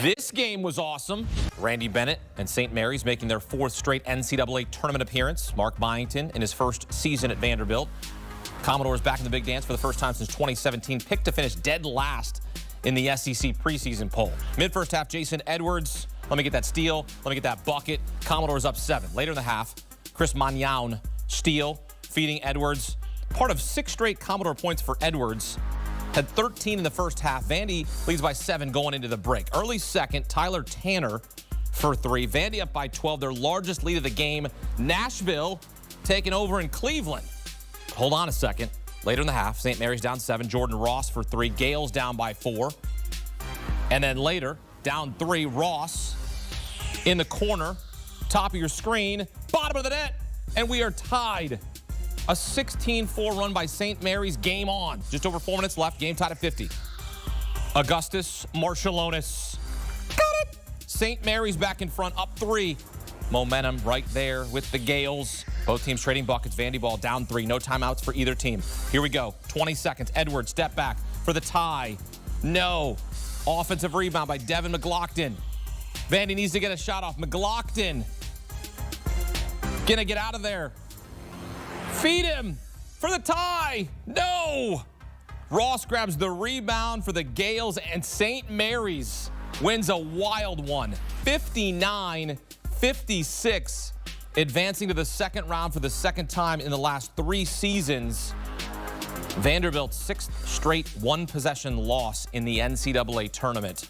This game was awesome. Randy Bennett and St. Mary's making their 4th straight NCAA Tournament appearance. Mark Byington in his first season at Vanderbilt. Commodores back in the big dance for the first time since 2017. Picked to finish dead last in the SEC preseason poll. Mid-first half, Jason Edwards. Let me get that steal. Let me get that bucket. Commodores up 7. Later in the half, Chris Magnan steal, feeding Edwards. Part of 6 straight Commodore points for Edwards. Had 13 in the first half. Vandy leads by 7 going into the break. Early second, Tyler Tanner for 3. Vandy up by 12, their largest lead of the game. Nashville taking over in Cleveland. Hold on a second. Later in the half, St. Mary's down 7. Jordan Ross for 3. Gaels down by 4. And then later, down 3, Ross in the corner. Top of your screen, bottom of the net. And we are tied. A 16-4 run by St. Mary's. Game on. Just over 4 minutes left. Game tied at 50. Augustus Marshallonis. Got it. St. Mary's back in front, up 3. Momentum right there with the Gaels. Both teams trading buckets. Vandy ball down 3. No timeouts for either team. Here we go. 20 seconds. Edwards step back for the tie. No. Offensive rebound by Devin McLaughlin. Vandy needs to get a shot off. McLaughlin gonna get out of there. Feed him for the tie. No. Ross grabs the rebound for the Gaels, and St. Mary's wins a wild one. 59-56, advancing to the second round for the second time in the last 3 seasons. Vanderbilt's 6th straight one-possession loss in the NCAA tournament.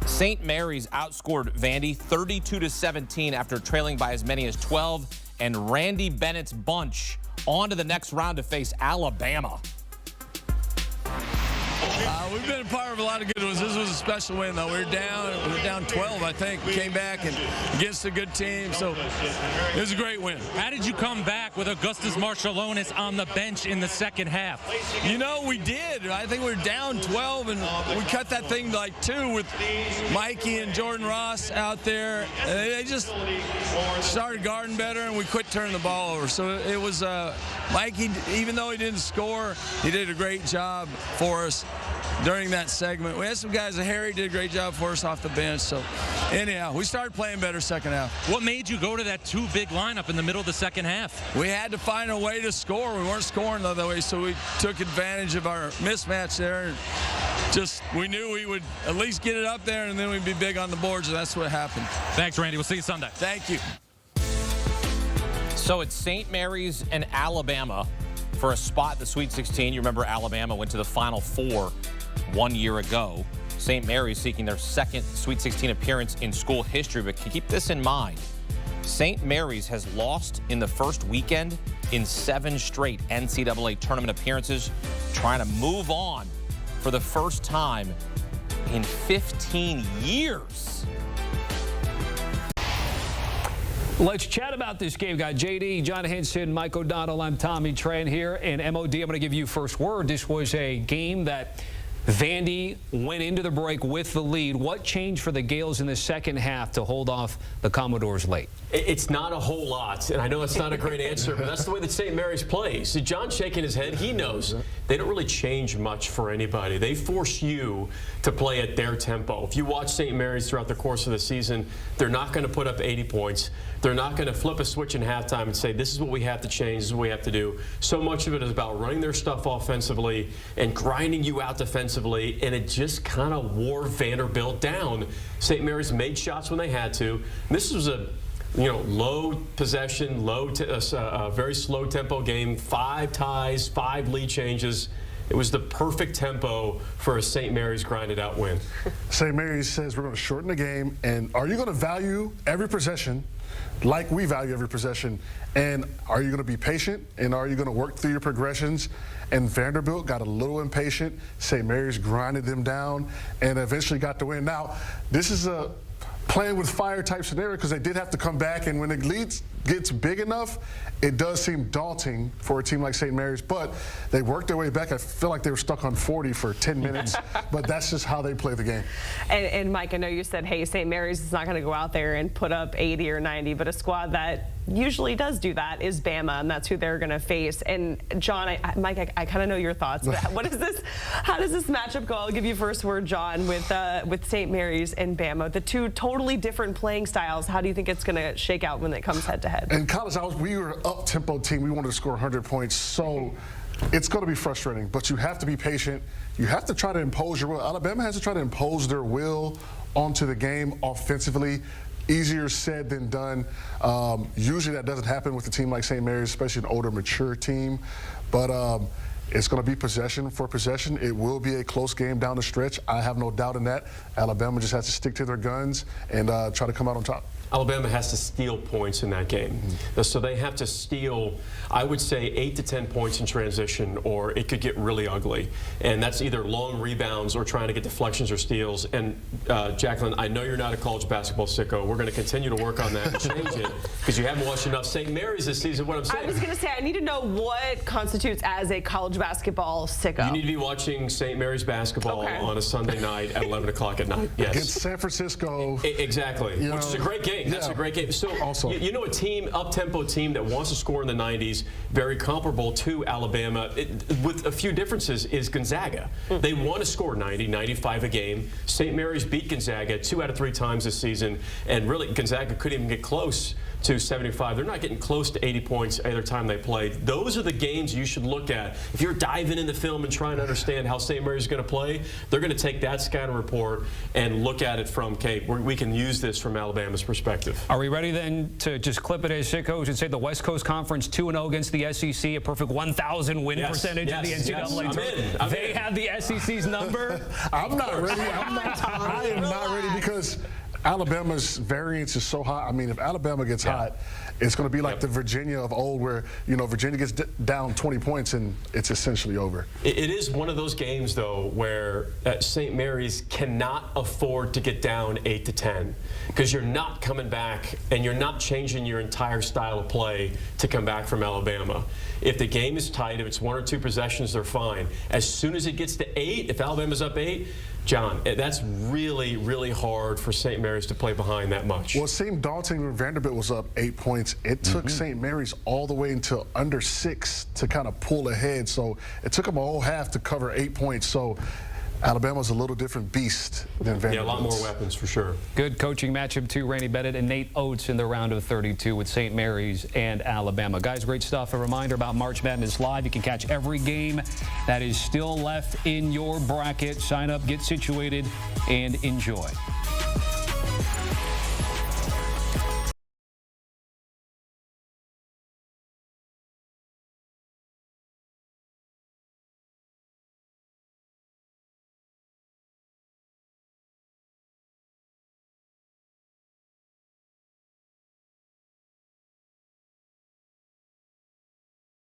St. Mary's outscored Vandy 32-17 after trailing by as many as 12. And Randy Bennett's bunch on to the next round to face Alabama. We've been a part of a lot of good ones. This was a special win, though. We were down 12, I think. We came back and against a good team, so it was a great win. How did you come back with Augustus Marshallonis on the bench in the second half? You know, we did. I think we were down 12, and we cut that thing to like 2 with Mikey and Jordan Ross out there. And they just started guarding better, and we quit turning the ball over. So it was Mikey, even though he didn't score, he did a great job for us during that segment. We had some guys, Harry did a great job for us off the bench. So anyhow, we started playing better second half. What made you go to that 2-big lineup in the middle of the second half? We had to find a way to score. We weren't scoring the other way, so we took advantage of our mismatch there. And just, we knew we would at least get it up there, and then we'd be big on the boards, and that's what happened. Thanks, Randy. We'll see you Sunday. Thank you. So it's St. Mary's and Alabama for a spot in the Sweet 16. You remember Alabama went to the Final Four 1 year ago. St. Mary's seeking their 2nd Sweet 16 appearance in school history, but keep this in mind. St. Mary's has lost in the first weekend in 7 straight NCAA tournament appearances, trying to move on for the first time in 15 years. Let's chat about this game. Got JD, John Henson, Mike O'Donnell. I'm Tommy Tran here. And MOD, I'm going to give you first word. This was a game that Vandy went into the break with the lead. What changed for the Gaels in the second half to hold off the Commodores late? It's not a whole lot, and I know it's not a great answer, but that's the way that St. Mary's plays. See, John's shaking his head. He knows they don't really change much for anybody. They force you to play at their tempo. If you watch St. Mary's throughout the course of the season, they're not going to put up 80 points. They're not going to flip a switch in halftime and say, this is what we have to change, this is what we have to do. So much of it is about running their stuff offensively and grinding you out defensively, and it just kind of wore Vanderbilt down. St. Mary's made shots when they had to. This was a low possession, very slow tempo game, 5 ties, 5 lead changes. It was the perfect tempo for a St. Mary's grinded out win. St. Mary's says we're going to shorten the game, and are you going to value every possession like we value every possession? And are you going to be patient? And are you going to work through your progressions? And Vanderbilt got a little impatient. St. Mary's grinded them down and eventually got the win. Now, this is a playing with fire type scenario because they did have to come back, and when the lead gets big enough, it does seem daunting for a team like St. Mary's, but they worked their way back. I feel like they were stuck on 40 for 10 minutes, but that's just how they play the game. And Mike, I know you said, hey, St. Mary's is not going to go out there and put up 80 or 90, but a squad that usually does do that is Bama, and that's who they're going to face. And John, Mike, I kind of know your thoughts, but what is this? How does this matchup go? I'll give you first word, John, with St. Mary's and Bama, the two totally different playing styles. How do you think it's going to shake out when it comes head to head? In college, we were an up-tempo team. We wanted to score 100 points, so it's going to be frustrating. But you have to be patient. You have to try to impose your will. Alabama has to try to impose their will onto the game offensively. Easier said than done. Usually that doesn't happen with a team like St. Mary's, especially an older, mature team. But it's going to be possession for possession. It will be a close game down the stretch. I have no doubt in that. Alabama just has to stick to their guns and try to come out on top. Alabama has to steal points in that game. So they have to steal, I would say, 8 to 10 points in transition, or it could get really ugly. And that's either long rebounds or trying to get deflections or steals. And Jacqueline, I know you're not a college basketball sicko. We're going to continue to work on that and change it because you haven't watched enough St. Mary's this season. What I'm saying. I was going to say, I need to know what constitutes as a college basketball sicko. You need to be watching St. Mary's basketball on a Sunday night at 11 o'clock at night. Yes. Against San Francisco. Exactly. Which is a great game. That's a great game. So also, you know, a team, up-tempo team that wants to score in the 90s, very comparable to Alabama, with a few differences, is Gonzaga. They want to score 90, 95 a game. St. Mary's beat Gonzaga 2 out of 3 times this season, and really Gonzaga couldn't even get close to 75. They're not getting close to 80 points either time they played. Those are the games you should look at. If you're diving in the film and trying to understand how St. Mary's is going to play, they're going to take that scouting report and look at it from, okay, we can use this from Alabama's perspective. Are we ready then to just clip it as sickos and say the West Coast Conference 2-0 against the SEC, a perfect 1,000 win percentage in the NCAA Tournament? They have the SEC's number. I'm not ready. I am not ready because Alabama's variance is so high. I mean, if Alabama gets hot, it's going to be like the Virginia of old where, you know, Virginia gets down 20 points and it's essentially over. It is one of those games, though, where St. Mary's cannot afford to get down 8 to 10 because you're not coming back and you're not changing your entire style of play to come back from Alabama. If the game is tight, if it's 1 or 2 possessions, they're fine. As soon as it gets to 8, if Alabama's up 8, John, that's really, really hard for St. Mary's to play behind that much. Well, it seemed daunting when Vanderbilt was up 8 points. It took St. Mary's all the way until under 6 to kind of pull ahead. So it took them a whole half to cover 8 points. So Alabama's a little different beast than Vanderbilt. Yeah, a lot more weapons for sure. Good coaching matchup too. Randy Bennett and Nate Oates in the round of 32 with St. Mary's and Alabama. Guys, great stuff. A reminder about March Madness Live. You can catch every game that is still left in your bracket. Sign up, get situated, and enjoy.